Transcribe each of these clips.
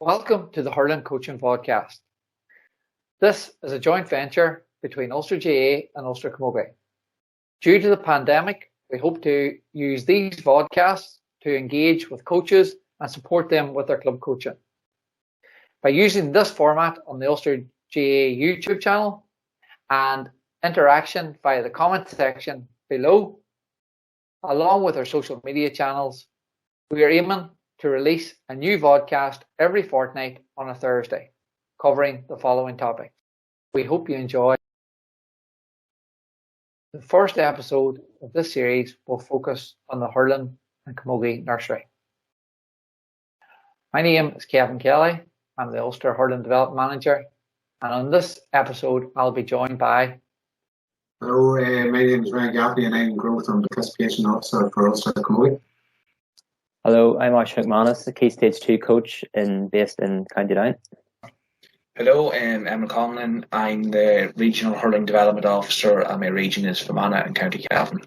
Welcome to the Hurling Coaching Podcast. This is a joint venture between Ulster GAA and Ulster Camogie. Due to the pandemic, we hope to use these podcasts to engage with coaches and support them with their club coaching. By using this format on the Ulster GAA YouTube channel and interaction via the comment section below, along with our social media channels, we are aiming to release a new vodcast every fortnight on a Thursday, covering the following topics. We hope you enjoy. The first episode of this series will focus on the Hurling and Camogie Nursery. My name is Kevin Kelly. I'm the Ulster Hurling Development Manager, and on this episode I'll be joined by... Hello, my name is Ryan Gaffney and I'm Growth and Participation Officer for Ulster Camogie. Hello, I'm Ash McManus, the Key Stage 2 coach based in County Down. Hello, I'm Emma Conlon. I'm the Regional Hurling Development Officer and my region is Fermanagh and County Cavan.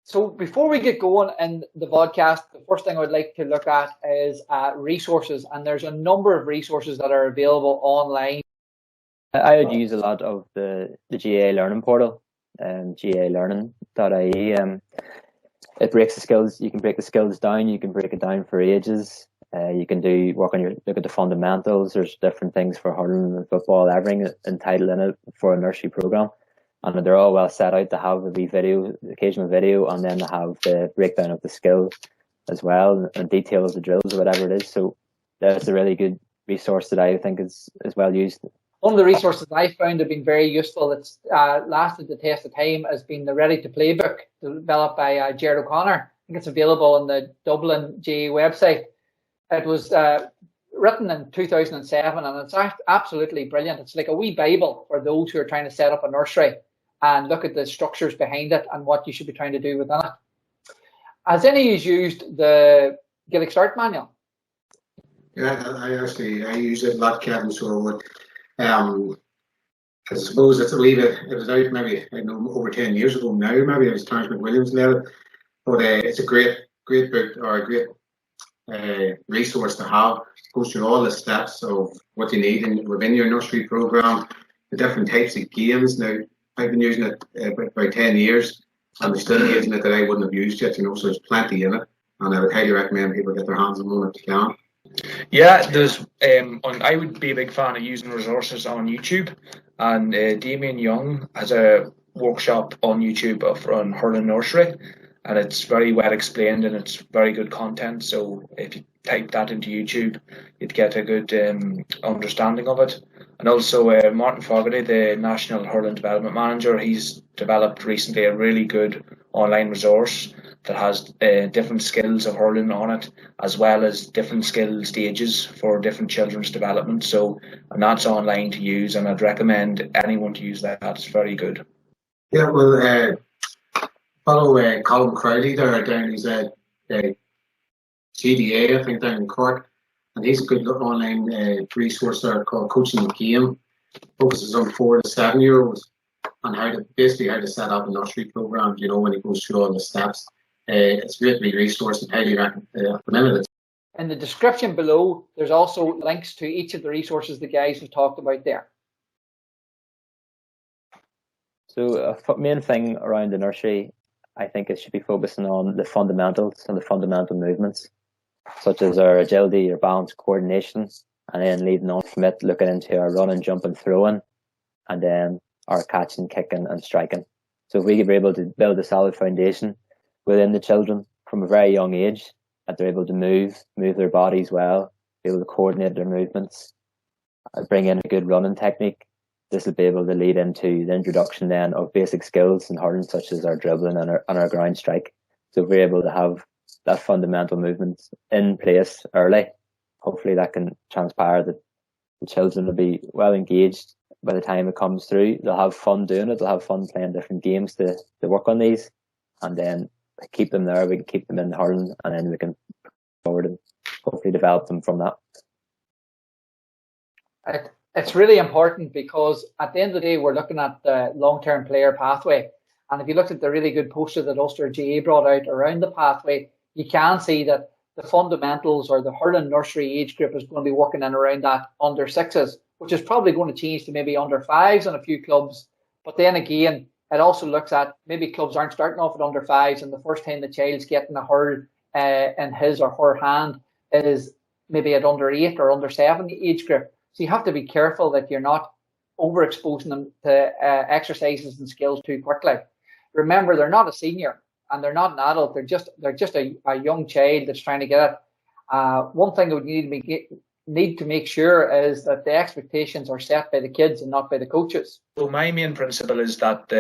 So before we get going in the podcast, the first thing I would like to look at is resources, and there's a number of resources that are available online. I would use a lot of the GAA Learning Portal, gaalearning.ie. It breaks the skills. You can break the skills down. You can break it down for ages. You can look at the fundamentals. There's different things for hurling and football, everything entitled in it for a nursery program, and they're all well set out to have a video, occasional video, and then to have the breakdown of the skill as well and detail of the drills or whatever it is. So that's a really good resource that I think is well used. One of the resources I found have been very useful, it's lasted the test of time, has been the Ready to Play book developed by Gerard O'Connor. I think it's available on the Dublin GAA website. It was written in 2007 and it's absolutely brilliant. It's like a wee Bible for those who are trying to set up a nursery and look at the structures behind it and what you should be trying to do within it. Has any of you used the Gaelic Start Manual? Yeah, I use it a lot, Kevin, so I suppose it's a wee bit, it was out maybe, I know, over 10 years ago now, maybe it was Terence McWilliams led it, but it's a great book or a great resource to have. Goes through all the steps of what you need within your nursery program, the different types of games. Now, I've been using it about 10 years, and I'm still using it that I wouldn't have used yet, so there's plenty in it, and I would highly recommend people get their hands on one if they can. Yeah, there's. I would be a big fan of using resources on YouTube, and Damien Young has a workshop on YouTube on Hurling Nursery, and it's very well explained and it's very good content. So if you type that into YouTube, you'd get a good understanding of it. And also Martin Fogarty, the National Hurling Development Manager, he's developed recently a really good online resource that has different skills of hurling on it, as well as different skill stages for different children's development. So, and that's online to use, and I'd recommend anyone to use that. It's very good. Yeah, well, follow Colin Crowley there down. He's a CDA, I think, down in Cork, and he's a good online resource there called Coaching the Game. Focuses on 4 to 7 year olds and how to set up a nursery program. You know, when he goes through all the steps. It's a great resource and highly recommend it. In the description below, there's also links to each of the resources the guys have talked about there. So a main thing around the nursery, I think it should be focusing on the fundamentals and the fundamental movements, such as our agility, our balance, coordination, and then leading on from it, looking into our running, jumping, throwing, and then our catching, kicking, and striking. So if we were able to build a solid foundation within the children from a very young age, that they're able to move their bodies well, be able to coordinate their movements, bring in a good running technique. This will be able to lead into the introduction then of basic skills in hurling, such as our dribbling and our ground strike. So if we're able to have that fundamental movement in place early, hopefully that can transpire that the children will be well engaged by the time it comes through. They'll have fun doing it, they'll have fun playing different games to work on these, and then keep them there. We can keep them in hurling, and then we can forward and hopefully develop them from that. It's really important because at the end of the day, we're looking at the long-term player pathway. And if you looked at the really good poster that Ulster GAA brought out around the pathway, you can see that the fundamentals or the hurling nursery age group is going to be working in around that under sixes, which is probably going to change to maybe under fives in a few clubs. But then again, it also looks at maybe clubs aren't starting off at under fives, and the first time the child's getting a hurl in his or her hand is maybe at under 8 or under 7 age group. So you have to be careful that you're not overexposing them to exercises and skills too quickly. Remember, they're not a senior and they're not an adult. They're just a young child that's trying to get it. One thing that we need to make sure is that the expectations are set by the kids and not by the coaches. So my main principle is that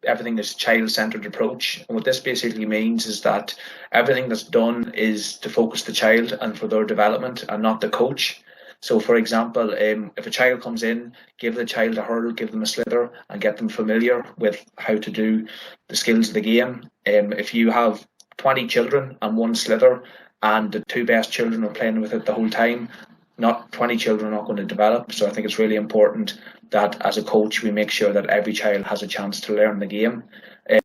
everything is child-centered approach. And what this basically means is that everything that's done is to focus the child and for their development and not the coach. So, for example, if a child comes in, give the child a hurl, give them a slither, and get them familiar with how to do the skills of the game. If you have 20 children and one slither, and the 2 best children are playing with it the whole time, not 20 children are not going to develop. So I think it's really important that as a coach we make sure that every child has a chance to learn the game.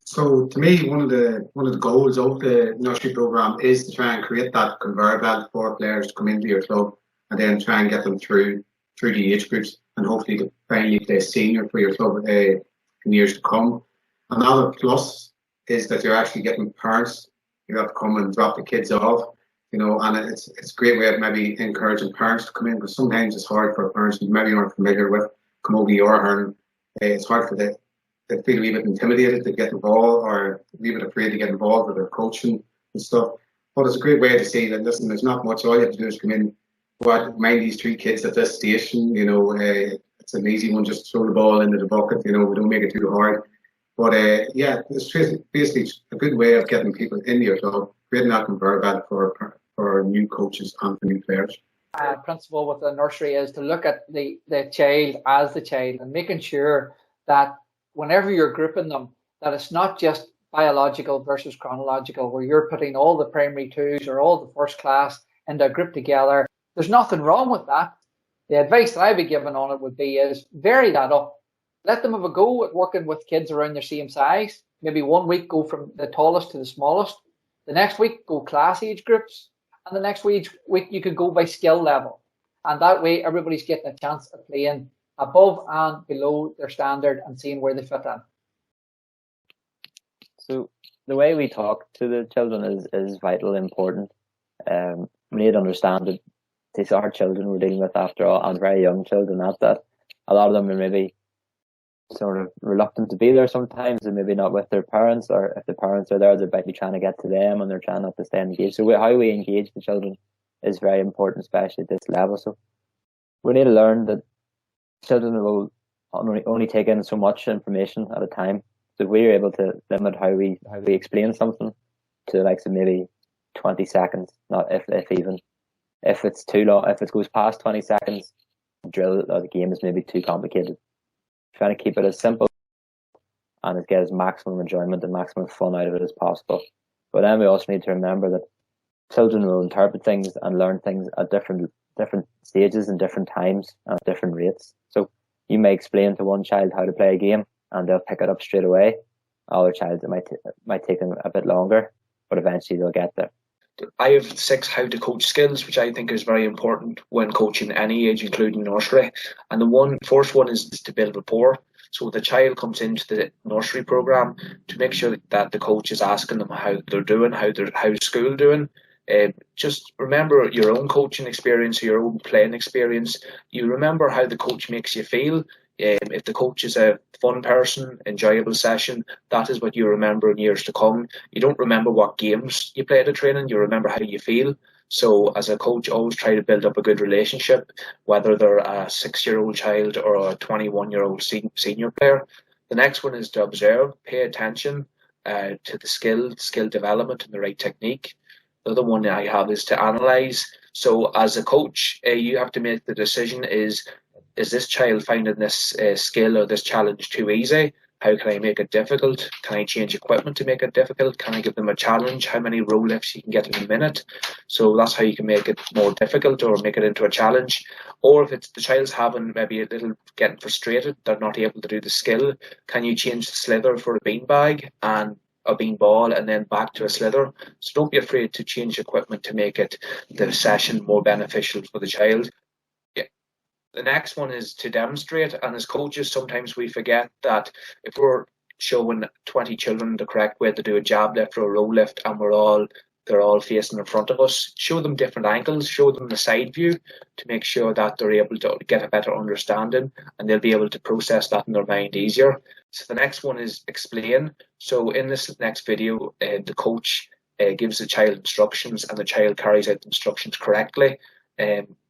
So to me, one of the goals of the nursery program is to try and create that conveyor belt for players to come into your club, and then try and get them through the age groups, and hopefully to finally play senior for your club in years to come. Another plus is that you're actually getting parents who have to come and drop the kids off, and it's a great way of maybe encouraging parents to come in, because sometimes it's hard for parents who maybe aren't familiar with Camogie or Hurling. It's hard for them. They feel a wee bit intimidated to get involved, or a wee bit afraid to get involved with their coaching and stuff. But it's a great way to see that, listen, there's not much. All you have to do is come in, mind these 3 kids at this station. It's an easy one, just throw the ball into the bucket. We don't make it too hard. But it's basically a good way of getting people in your club, creating that conveyor belt for new coaches and for new players. Principle with the nursery is to look at the child as the child, and making sure that whenever you're grouping them, that it's not just biological versus chronological, where you're putting all the primary 2s or all the first class into a group together. There's nothing wrong with that. The advice that I'd be giving on it would be is vary that up. Let them have a go at working with kids around their same size. Maybe one week go from the tallest to the smallest. The next week go class age groups. And the next week you could go by skill level. And that way everybody's getting a chance of playing above and below their standard and seeing where they fit in. So the way we talk to the children is vitally important. We need to understand that these are children we're dealing with after all, and very young children at that. A lot of them are maybe sort of reluctant to be there sometimes, and maybe not with their parents, or if the parents are there, they might be trying to get to them and they're trying not to stay engaged. So how we engage the children is very important, especially at this level. So we need to learn that children will only take in so much information at a time. So if we're able to limit how we explain something to like maybe 20 seconds, not if even. If it's too long, if it goes past 20 seconds, drill or the game is maybe too complicated. Trying to keep it as simple and get as maximum enjoyment and maximum fun out of it as possible. But then we also need to remember that children will interpret things and learn things at different stages and different times and at different rates. So you may explain to one child how to play a game and they'll pick it up straight away. Other child, it might take them a bit longer, but eventually they'll get there. I have 6 how to coach skills, which I think is very important when coaching any age, including nursery. And the first one is to build rapport. So the child comes into the nursery program to make sure that the coach is asking them how they're doing, how's school doing. Just remember your own coaching experience, your own playing experience. You remember how the coach makes you feel. If the coach is a fun person, enjoyable session, that is what you remember in years to come. You don't remember what games you played at training, you remember how you feel. So as a coach, always try to build up a good relationship, whether they're a 6-year-old child or a 21-year-old senior player. The next one is to observe, pay attention to the skill development and the right technique. The other one I have is to analyse. So as a coach, you have to make the decision is this child finding this skill or this challenge too easy? How can I make it difficult? Can I change equipment to make it difficult? Can I give them a challenge? How many row lifts you can get in a minute? So that's how you can make it more difficult or make it into a challenge. Or if it's the child's having maybe a little getting frustrated, they're not able to do the skill, can you change the slither for a beanbag and a bean ball and then back to a slither. So don't be afraid to change equipment to make the session more beneficial for the child. Yeah. The next one is to demonstrate, and as coaches sometimes we forget that if we're showing 20 children the correct way to do a jab lift or a row lift and they're all facing in front of us, show them different angles, show them the side view to make sure that they're able to get a better understanding and they'll be able to process that in their mind easier. So the next one is explain. So in this next video, the coach gives the child instructions and the child carries out the instructions correctly.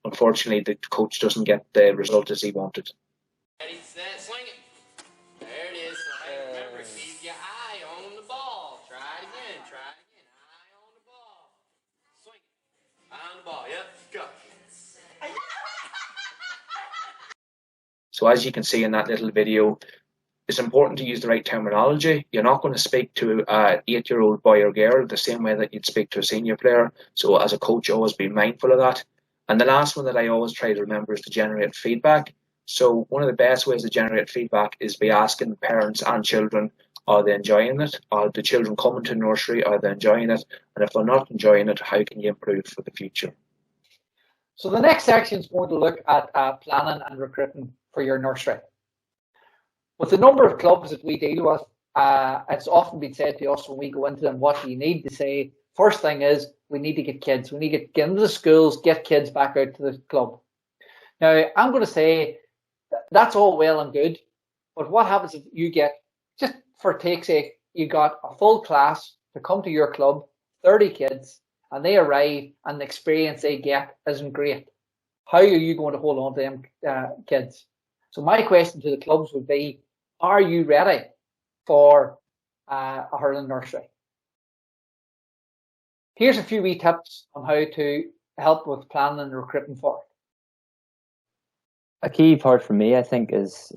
Unfortunately, the coach doesn't get the result as he wanted. Ready, set, swing it. There it is. Remember, keep your eye on the ball. Try it again. Eye on the ball. Swing it. Eye on the ball. Yep, go. So as you can see in that little video, it's important to use the right terminology. You're not going to speak to an 8-year-old boy or girl the same way that you'd speak to a senior player. So as a coach, always be mindful of that. And the last one that I always try to remember is to generate feedback. So one of the best ways to generate feedback is by asking parents and children, are they enjoying it? Are the children coming to nursery? Are they enjoying it? And if they're not enjoying it, how can you improve for the future? So the next section is going to look at planning and recruiting for your nursery. With the number of clubs that we deal with, it's often been said to us when we go into them, what do you need to say? First thing is, we need to get kids. We need to get into the schools, get kids back out to the club. Now, I'm going to say that's all well and good, but what happens if you get, just for take's sake, you got a full class to come to your club, 30 kids, and they arrive and the experience they get isn't great? How are you going to hold on to them kids? So my question to the clubs would be, are you ready for a hurling nursery? Here's a few wee tips on how to help with planning and recruiting for it. A key part for me, I think, is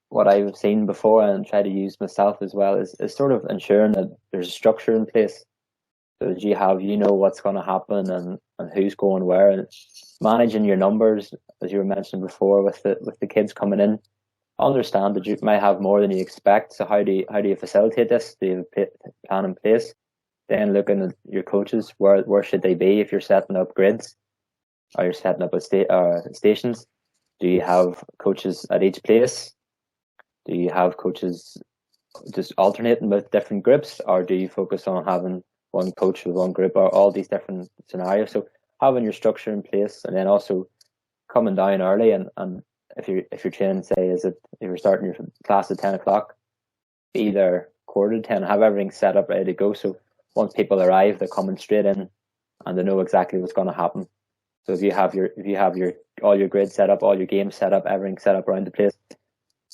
what I've seen before and try to use myself as well, is sort of ensuring that there's a structure in place. So that you know what's going to happen and who's going where, and managing your numbers, as you were mentioning before, with the kids coming in. Understand that you might have more than you expect. So how do you facilitate this? Do you have a plan in place? Then looking at your coaches, where should they be if you're setting up grids or you're setting up stations? Do you have coaches at each place? Do you have coaches just alternating with different groups, or do you focus on having one coach with one group, or all these different scenarios? So having your structure in place, and then also coming down early, and if you're training, say, if you're starting your class at 10 o'clock, be there quarter to 10, have everything set up, ready to go. So once people arrive, they're coming straight in and they know exactly what's going to happen. So if you have all your grids set up, all your games set up, everything set up around the place,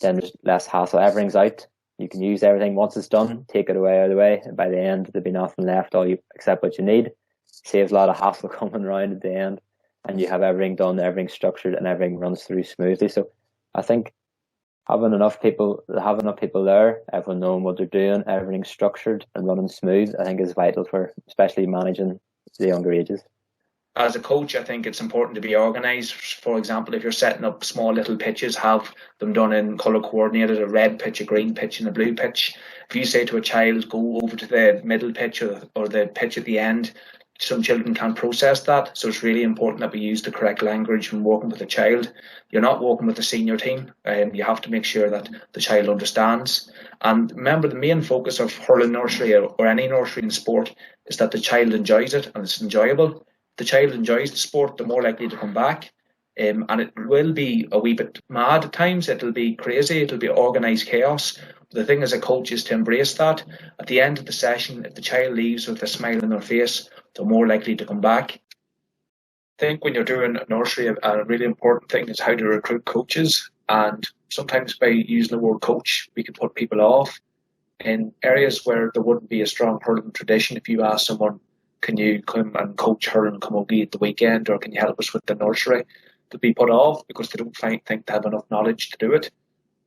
then there's less hassle. Everything's out. You can use everything. Once it's done, take it away out of the way. And by the end, there'll be nothing left, except what you need. Saves a lot of hassle coming around at the end. And you have everything done, everything structured, and everything runs through smoothly. So I think having enough people there, everyone knowing what they're doing, everything structured and running smooth, I think is vital for especially managing the younger ages. As a coach, I think it's important to be organised. For example, if you're setting up small little pitches, have them done in colour coordinated, a red pitch, a green pitch, and a blue pitch. If you say to a child, go over to the middle pitch or the pitch at the end, some children can't process that. So it's really important that we use the correct language when working with a child. You're not working with the senior team. You have to make sure that the child understands. And remember, the main focus of hurling nursery or any nursery in sport is that the child enjoys it and it's enjoyable. If the child enjoys the sport, they're more likely to come back. And it will be a wee bit mad at times. It'll be crazy. It'll be organised chaos. The thing as a coach is to embrace that. At the end of the session, if the child leaves with a smile on their face, they're more likely to come back. I think when you're doing a nursery, a really important thing is how to recruit coaches. And sometimes by using the word coach, we can put people off. In areas where there wouldn't be a strong hurling tradition, if you ask someone, can you come and coach hurling Camogie at the weekend, or can you help us with the nursery? They'll be put off because they don't think they have enough knowledge to do it.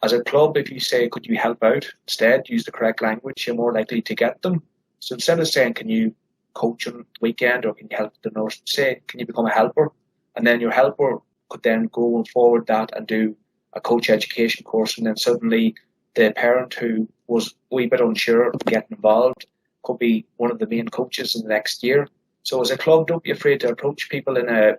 As a club, if you say, could you help out? Instead, use the correct language, you're more likely to get them. So instead of saying, can you coach on the weekend, or can you help the nurse, say, can you become a helper? And then your helper could then go forward that and do a coach education course, and then suddenly the parent who was a wee bit unsure of getting involved could be one of the main coaches in the next year. So as a club, don't be afraid to approach people in a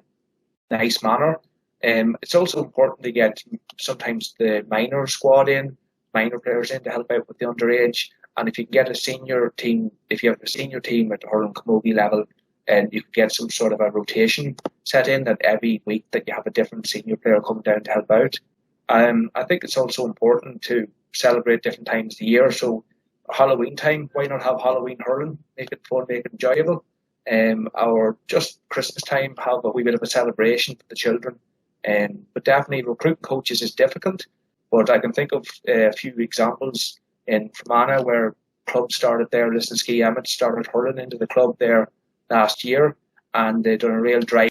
nice manner. It's also important to get sometimes the minor squad in, minor players in to help out with the underage. And if you can get a senior team, if you have a senior team at the Hurling Camogie level, and you can get some sort of a rotation set in that every week that you have a different senior player coming down to help out. I think it's also important to celebrate different times of the year. So Halloween time, why not have Halloween hurling? Make it fun, make it enjoyable. Or just Christmas time, have a wee bit of a celebration for the children. But definitely recruiting coaches is difficult. But I can think of a few examples in Fermanagh where clubs started there. Listonskea Emmett started hurling into the club there last year, and they done a real drive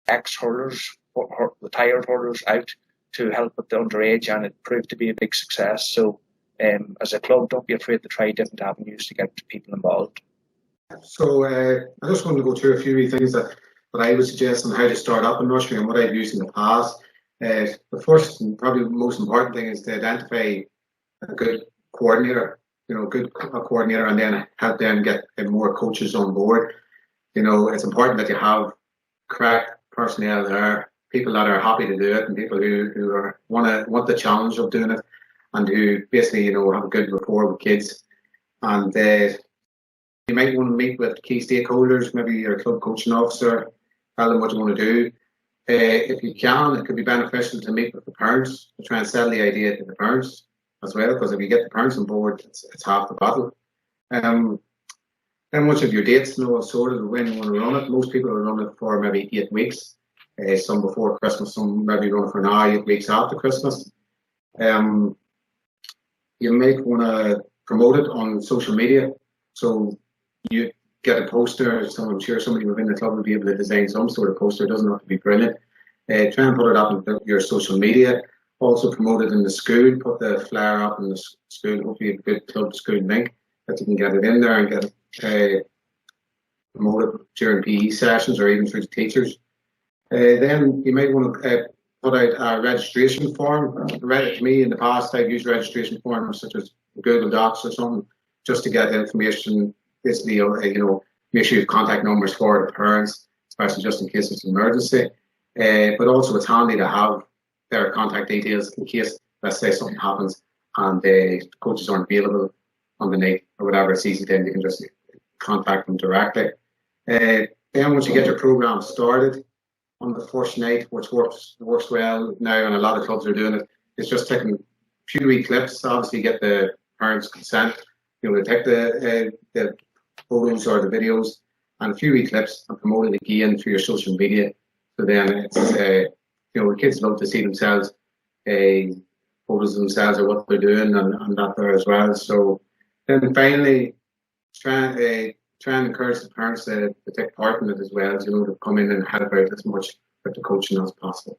ex-hurlers, retired hurlers out to help with the underage, and it proved to be a big success. So as a club, don't be afraid to try different avenues to get people involved. So I just wanted to go through a few things that I would suggest on how to start up in nursery and what I've used in the past. The first and probably the most important thing is to identify a good coordinator, a coordinator, and then help them get more coaches on board. It's important that you have correct personnel there, people that are happy to do it, and people who want the challenge of doing it, and who basically have a good rapport with kids. And you might want to meet with key stakeholders, maybe your club coaching officer, tell them what you want to do. If you can, it could be beneficial to meet with the parents to try and sell the idea to the parents as well, because if you get the parents on board, it's half the battle. Then once you have your dates and all sorted of when you want to run it, most people will run it for maybe 8 weeks. Some before Christmas, some maybe run it for now 8 weeks after Christmas. You might want to promote it on social media. So you get a poster. I'm sure somebody within the club will be able to design some sort of poster. It doesn't have to be brilliant. Try and put it up on your social media. Also promote it in the school. Put the flyer up in the school. Hopefully a good club school link that you can get it in there and get it promoted during PE sessions or even through the teachers. Then you might want to put out a registration form. To me, in the past, I've used registration forms such as Google Docs or something just to get information. Basically, make sure you have contact numbers for the parents, especially just in case it's an emergency. But also, it's handy to have their contact details in case, let's say, something happens and the coaches aren't available on the night or whatever. It's easy then you can just contact them directly. Then once you get your program started on the first night, which works well now, and a lot of clubs are doing it, it's just taking a few wee clips. Obviously, get the parents' consent. To take the photos or the videos and a few wee clips and promote it again through your social media. So then it's the kids love to see themselves, photos of themselves or what they're doing and that there as well. So then finally try and encourage the parents to take part in it as well, to come in and help out as much with the coaching as possible.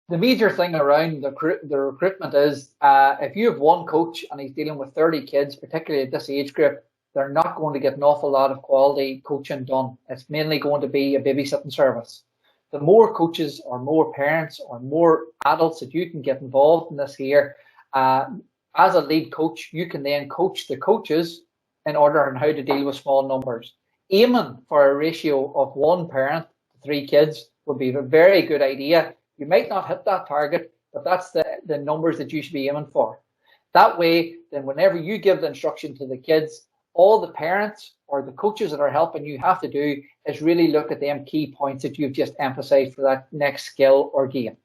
The major thing around the recruitment is if you have one coach and he's dealing with 30 kids, particularly at this age group, they're not going to get an awful lot of quality coaching done. It's mainly going to be a babysitting service. The more coaches or more parents or more adults that you can get involved in this here, as a lead coach, you can then coach the coaches in order on how to deal with small numbers. Aiming for a ratio of 1 parent to 3 kids would be a very good idea. You might not hit that target, but that's the numbers that you should be aiming for. That way, then whenever you give the instruction to the kids, all the parents or the coaches that are helping you have to do is really look at them key points that you've just emphasized for that next skill or game.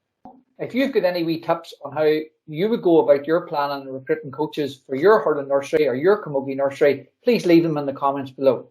If you've got any wee tips on how you would go about your planning and recruiting coaches for your hurling nursery or your camogie nursery, please leave them in the comments below.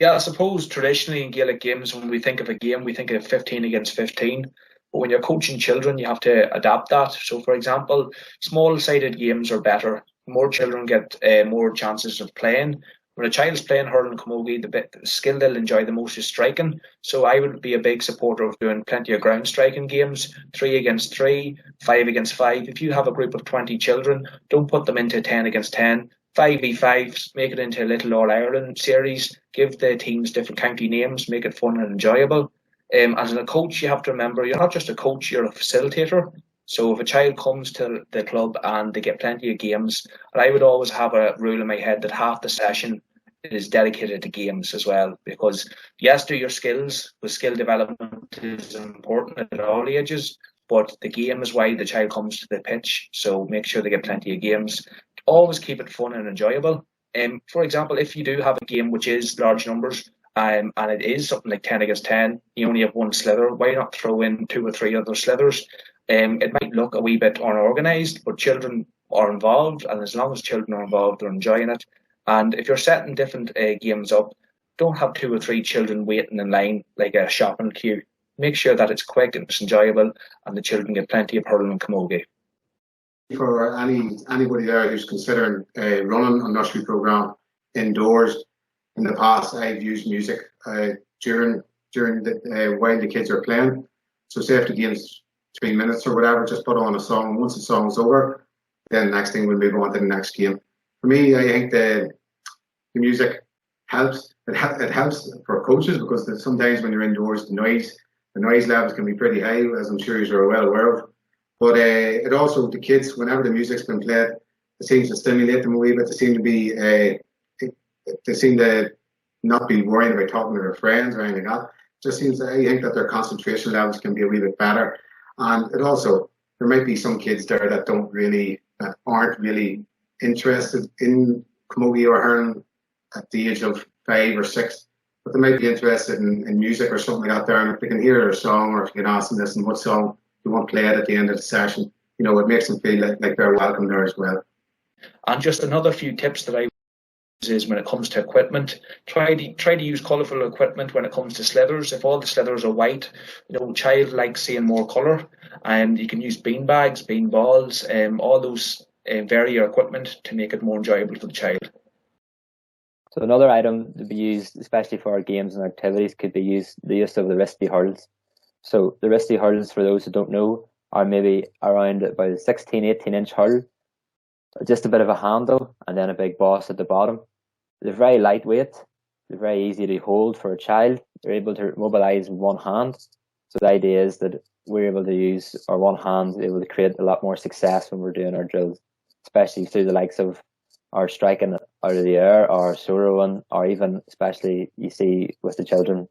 Yeah, I suppose traditionally in Gaelic games, when we think of a game, we think of 15 against 15. But when you're coaching children, you have to adapt that. So, for example, small-sided games are better. More children get more chances of playing. When a child's playing hurling camogie, the skill they'll enjoy the most is striking. So I would be a big supporter of doing plenty of ground striking games, 3 against 3, 5 against 5. If you have a group of 20 children, don't put them into 10 against 10. 5v5s, make it into a little All-Ireland series, give the teams different county names, make it fun and enjoyable. As a coach, you have to remember, you're not just a coach, you're a facilitator. So if a child comes to the club and they get plenty of games, and I would always have a rule in my head that half the session is dedicated to games as well, because yes, do your skills, but skill development is important at all ages, but the game is why the child comes to the pitch. So make sure they get plenty of games. Always keep it fun and enjoyable. For example, if you do have a game which is large numbers, and it is something like 10 against 10, you only have one slither, why not throw in 2 or 3 other slithers? It might look a wee bit unorganised, but children are involved, and as long as children are involved, they're enjoying it. And if you're setting different games up, don't have 2 or 3 children waiting in line like a shopping queue. Make sure that it's quick and it's enjoyable, and the children get plenty of hurling and camogie. For anybody there who's considering running a nursery program indoors, in the past I've used music during the while the kids are playing. So say if the game's 3 minutes or whatever, just put on a song. Once the song's over, then the next thing we'll move on to the next game. For me, I think the music helps. It helps for coaches, because sometimes when you're indoors, the noise levels can be pretty high, as I'm sure you're well aware of. But it also, the kids, whenever the music's been played, it seems to stimulate them a wee bit. They seem to not be worrying about talking to their friends or anything like that. Just seems, I think that their concentration levels can be a wee bit better. And it also, there might be some kids there that aren't really interested in camogie or hurling at the age of 5 or 6, but they might be interested in music or something like that there. And if they can hear a song, or if you can ask them, listen, what song you want played at the end of the session, it makes them feel like they're welcome there as well. And just another few tips that I is when it comes to equipment, try to use colourful equipment when it comes to slithers. If all the slithers are white, child likes seeing more colour, and you can use bean bags, bean balls, all those vary your equipment to make it more enjoyable for the child. So another item to be used, especially for our games and activities, could be the use of the wristy hurls. So the wristy hurls, for those who don't know, are maybe around about a 16-18 inch hurl, just a bit of a handle and then a big boss at the bottom. They're very lightweight. They're very easy to hold for a child. They're able to mobilize with one hand. So the idea is that we're able to use our one hand, able to create a lot more success when we're doing our drills, especially through the likes of our striking out of the air, or soroing, or even especially you see with the children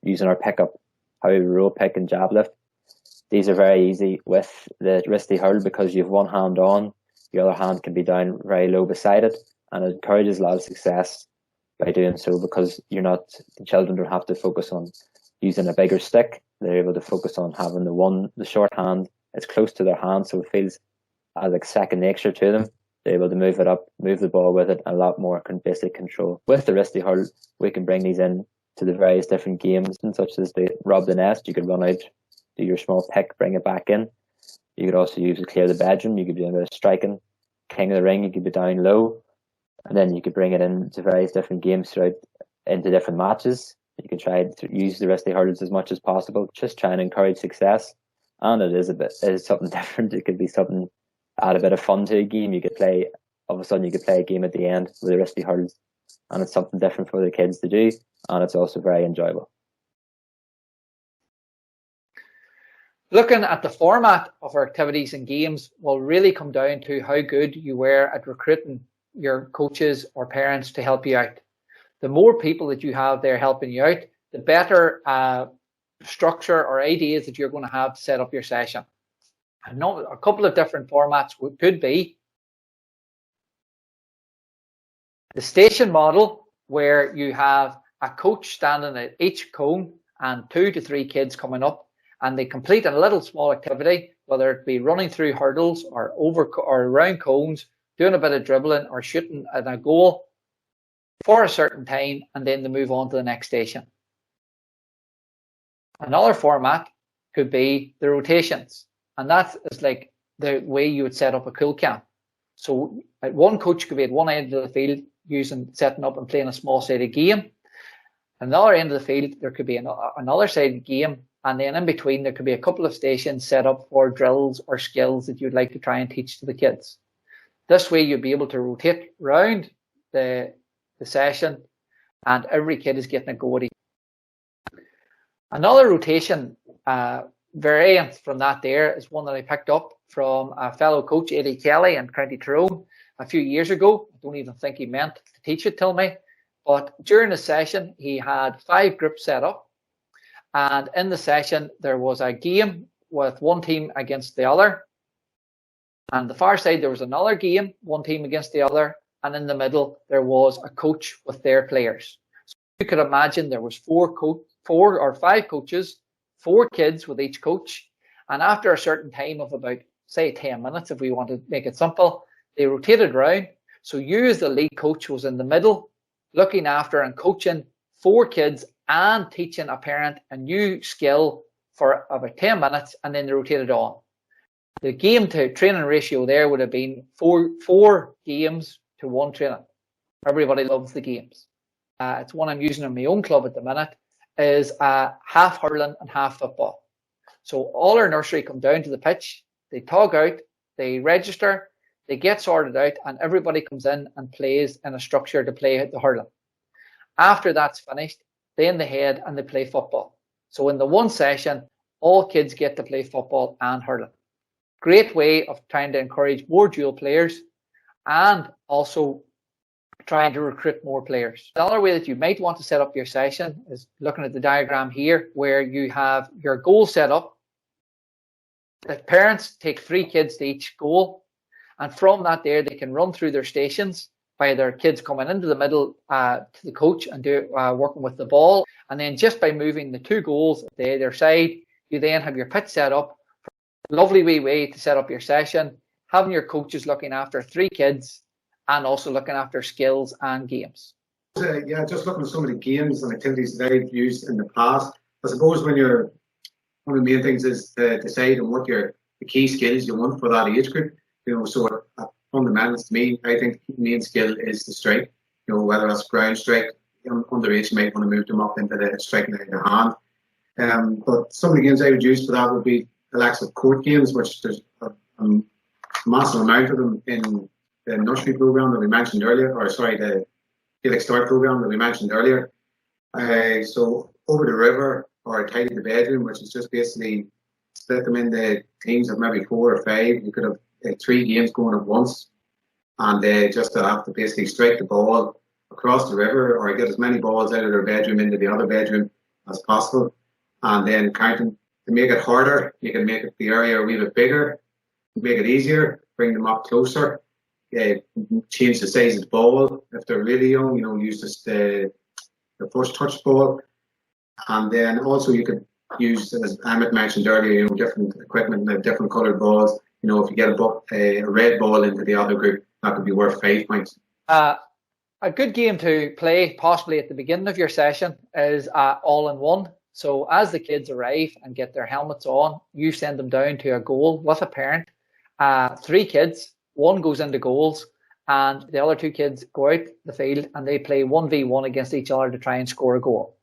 using our pickup, how we roll pick and jab lift. These are very easy with the wristy hurl, because you have one hand on, the other hand can be down very low beside it, and it encourages a lot of success by doing so, because the children don't have to focus on using a bigger stick. They're able to focus on having the short hand. It's close to their hand, so it feels as like second nature to them. They're able to move it up, move the ball with it, and a lot more basic control. With the wristy hurl, we can bring these in to the various different games, such as the rob the nest. You could run out, do your small pick, bring it back in. You could also use it to clear the bedroom. You could do a bit of striking. King of the ring, you could be down low. And then you could bring it into various different games into different matches. You can try to use the wristy hurls as much as possible. Just try and encourage success. And it is something different. It could be something, add a bit of fun to a game. All of a sudden you could play a game at the end with the wristy hurls. And it's something different for the kids to do. And it's also very enjoyable. Looking at the format of our activities and games will really come down to how good you were at recruiting your coaches or parents to help you out. The more people that you have there helping you out, the better structure or ideas that you're going to have to set up your session. I know a couple of different formats could be the station model, where you have a coach standing at each cone and 2 to 3 kids coming up, and they complete a little small activity, whether it be running through hurdles or around cones, doing a bit of dribbling or shooting at a goal for a certain time, and then they move on to the next station. Another format could be the rotations, and that is like the way you would set up a cool camp. So one coach could be at one end of the field setting up and playing a small sided game. Another end of the field, there could be another sided game, and then in between there could be a couple of stations set up for drills or skills that you'd like to try and teach to the kids. This way you'll be able to rotate round the session, and every kid is getting a go at it. Another rotation variant from that there is one that I picked up from a fellow coach, Eddie Kelly in County Tyrone a few years ago. I don't even think he meant to teach it till me. But during the session, he had 5 groups set up. And in the session, there was a game with one team against the other. And the far side, there was another game, one team against the other. And in the middle, there was a coach with their players. So you could imagine there was 4 or 5 coaches, 4 kids with each coach. And after a certain time of about, say, 10 minutes, if we want to make it simple, they rotated around. So you as the lead coach was in the middle, looking after and coaching 4 kids and teaching a parent a new skill for about 10 minutes, and then they rotated on. The game to training ratio there would have been 4 games to 1 training. Everybody loves the games. It's one I'm using in my own club at the minute, is half hurling and half football. So all our nursery come down to the pitch, they tog out, they register, they get sorted out, and everybody comes in and plays in a structure to play the hurling. After that's finished, then they head and they play football. So in the one session, all kids get to play football and hurling. Great way of trying to encourage more dual players and also trying to recruit more players. The other way that you might want to set up your session is looking at the diagram here, where you have your goal set up. The parents take 3 kids to each goal. And from that there, they can run through their stations by their kids coming into the middle to the coach and working with the ball. And then just by moving the 2 goals at either side, you then have your pitch set up. Lovely wee way to set up your session, having your coaches looking after 3 kids and also looking after skills and games. Yeah, just looking at some of the games and activities that I've used in the past. I suppose one of the main things is to decide on what the key skills you want for that age group. So fundamentals to me, I think the main skill is the strike. Whether that's ground strike, underage you might want to move them up into the striking out of the hand. But some of the games I would use for that would be the likes of court games, which there's a massive amount of them in the nursery program that we mentioned earlier, the Gaelic Start program that we mentioned earlier. So over the river or tidy the bedroom, which is just basically split them into teams of maybe 4 or 5. You could have 3 games going at once, and just to have to basically strike the ball across the river or get as many balls out of their bedroom into the other bedroom as possible, and then counting. To make it harder, you can make the area a wee bit bigger, make it easier, bring them up closer, change the size of the ball. If they're really young, use the first touch ball. And then also you could use, as Amit mentioned earlier, different equipment and different coloured balls. If you get a red ball into the other group, that could be worth 5 points. A good game to play possibly at the beginning of your session is all-in-one. So as the kids arrive and get their helmets on, you send them down to a goal with a parent. 3 kids, 1 goes into goals, and the other 2 kids go out the field and they play 1v1 against each other to try and score a goal.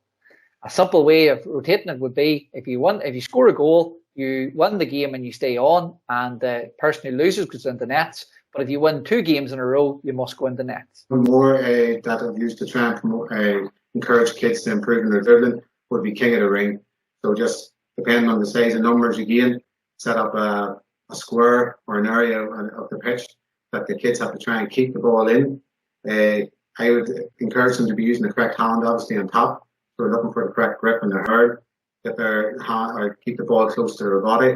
A simple way of rotating it would be if you score a goal, you win the game and you stay on, and the person who loses goes into nets. But if you win 2 games in a row, you must go into nets. One more that I've used to try and encourage kids to improve in their dribbling would be king of the ring. So just depending on the size and numbers again, set up a square or an area of the pitch that the kids have to try and keep the ball in. I would encourage them to be using the correct hand, obviously, on top. So we're looking for the correct grip on their hurl, get their hand or keep the ball close to their body.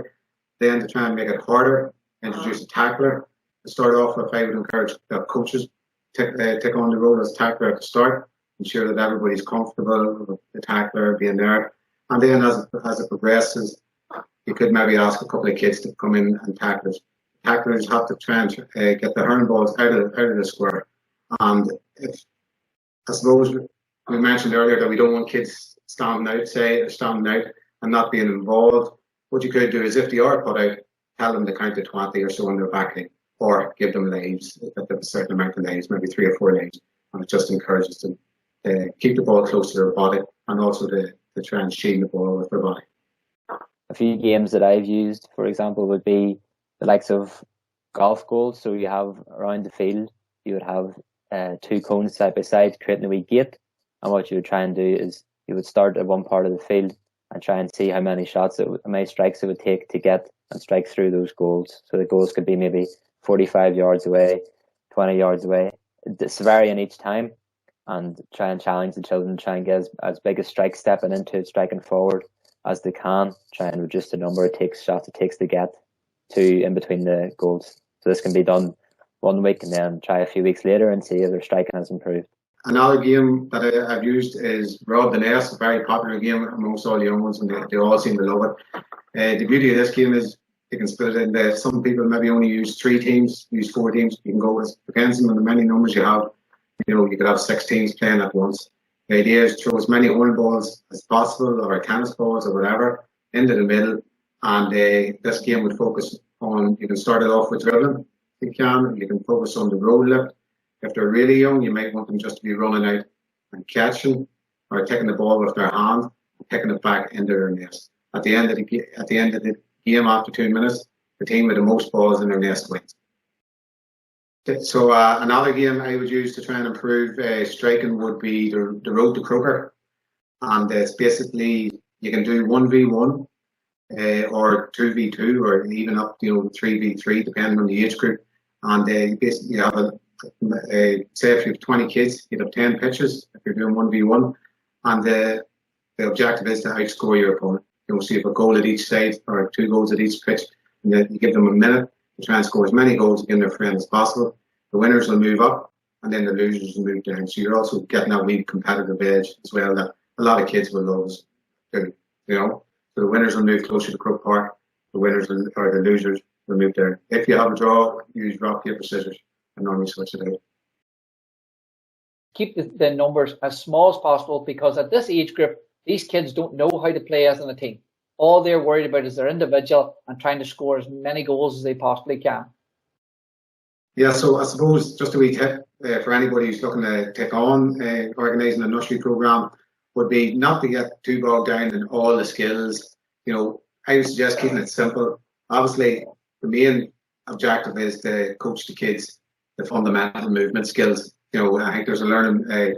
Then to try and make it harder, introduce a tackler. To start off with, I would encourage that coaches take on the role as tackler at the start, ensure that everybody's comfortable with the tackler being there. And then as it progresses, you could maybe ask a couple of kids to come in and tackle. Tacklers have to try and get the hurling balls out of the square. And I suppose we mentioned earlier that we don't want kids standing out and not being involved. What you could do is, if they are put out, tell them to count to 20 or so on their back line, or give them leaves, if they have a certain amount of leaves, maybe 3 or 4 leaves. And it just encourages them to keep the ball close to their body, and also to try and shield the ball with their body. A few games that I've used, for example, would be the likes of golf goals. So you have around the field, you would have 2 cones side by side, creating a wee gate. And what you would try and do is you would start at one part of the field and try and see how many shots, how many strikes it would take to get and strike through those goals. So the goals could be maybe 45 yards away, 20 yards away. It's varying each time, and try and challenge the children to try and get as big a strike stepping into it, striking forward as they can, try and reduce the number of shots it takes to get to in between the goals. So this can be done 1 week and then try a few weeks later and see if their striking has improved. Another game that I've used is Rob the Nest, a very popular game amongst all the young ones, and they all seem to love it. The beauty of this game is you can split it into, some people maybe only use 3 teams, use 4 teams. You can go, it depends on the many numbers you have. You could have 6 teams playing at once. The idea is to throw as many horn balls as possible, or tennis balls or whatever, into the middle. And this game would focus on, you can start it off with dribbling. You can focus on the road lift. If they're really young, you might want them just to be running out and catching, or taking the ball with their hand and picking it back into their nest. At the end of the game, after 2 minutes, the team with the most balls in their nest wins. So another game I would use to try and improve striking would be the Road to Croker, and it's basically you can do 1v1 or 2v2 or even up 3v3 depending on the age group, and basically you have say if you have 20 kids, you'd have 10 pitches if you're doing 1v1, and the objective is to outscore your opponent. So you have a goal at each side or 2 goals at each pitch, and then you give them a minute to try and score as many goals against their friend as possible. The winners will move up, and then the losers will move down. So you're also getting that wee competitive edge as well that a lot of kids will always do. So the winners will move closer to Crook Park. The losers will move there. If you have a draw, use rock, paper, scissors, and normally switch it out. Keep the numbers as small as possible, because at this age group, these kids don't know how to play as in a team. All they're worried about is their individual and trying to score as many goals as they possibly can. Yeah, so I suppose just a wee tip for anybody who's looking to take on organising a nursery programme would be not to get too bogged down in all the skills. I would suggest keeping it simple. Obviously, the main objective is to coach the kids the fundamental movement skills. I think there's a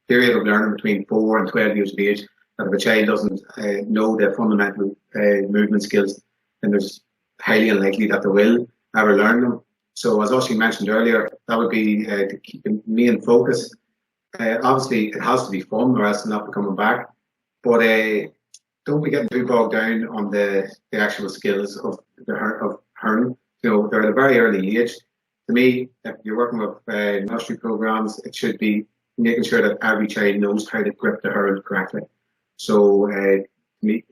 period of learning between 4 and 12 years of age that if a child doesn't know the fundamental movement skills, then there's highly unlikely that they will ever learn them. So as Oisin mentioned earlier, that would be to keep the main focus. Obviously, it has to be fun, or else they'll not be coming back. But don't be getting too bogged down on the actual skills of hurling. They're at a very early age. To me, if you're working with nursery programs, it should be making sure that every child knows how to grip the hurl correctly. So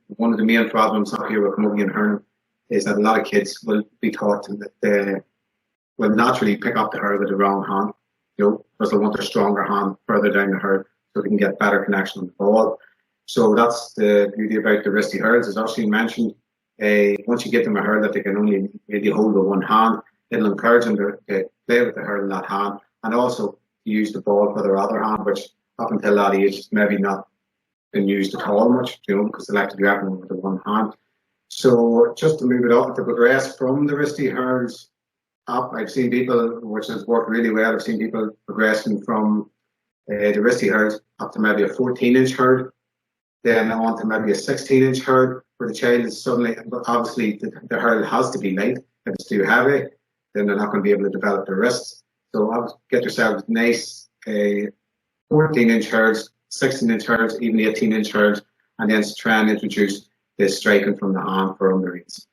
one of the main problems up here with Camogie and hurling is that a lot of kids will be taught that they will naturally pick up the hurl with the wrong hand, because they want their stronger hand further down the hurl so they can get better connection on the ball. So that's the beauty about the wristy hurls. As Oisin mentioned, once you give them a hurl that they can only really hold with one hand, it'll encourage them to play with the hurl in that hand, and also use the ball for their other hand, which up until that age is maybe not been used at all much, because they like to do everything with the one hand. So just to move it up, to progress from the wristy hurls up, I've seen people, which has worked really well, I've seen people progressing from the wristy hurls up to maybe a 14-inch hurl, then on to maybe a 16-inch hurl, where the child is suddenly, obviously the hurl has to be light. If it's too heavy, then they're not going to be able to develop their wrists. So get yourselves nice 14-inch hurls, 16-inch hurls, even 18-inch hurls, and then try and introduce this striking from the hand for underreads.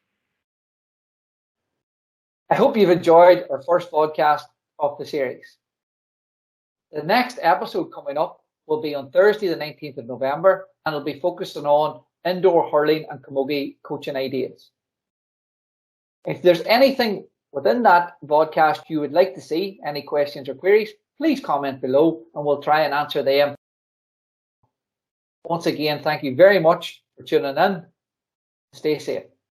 I hope you've enjoyed our first podcast of the series. The next episode coming up will be on Thursday the 19th of November, and it'll be focusing on indoor hurling and camogie coaching ideas. If there's anything within that podcast you would like to see, any questions or queries, please comment below and we'll try and answer them. Once again, thank you very much for tuning in. Stay safe.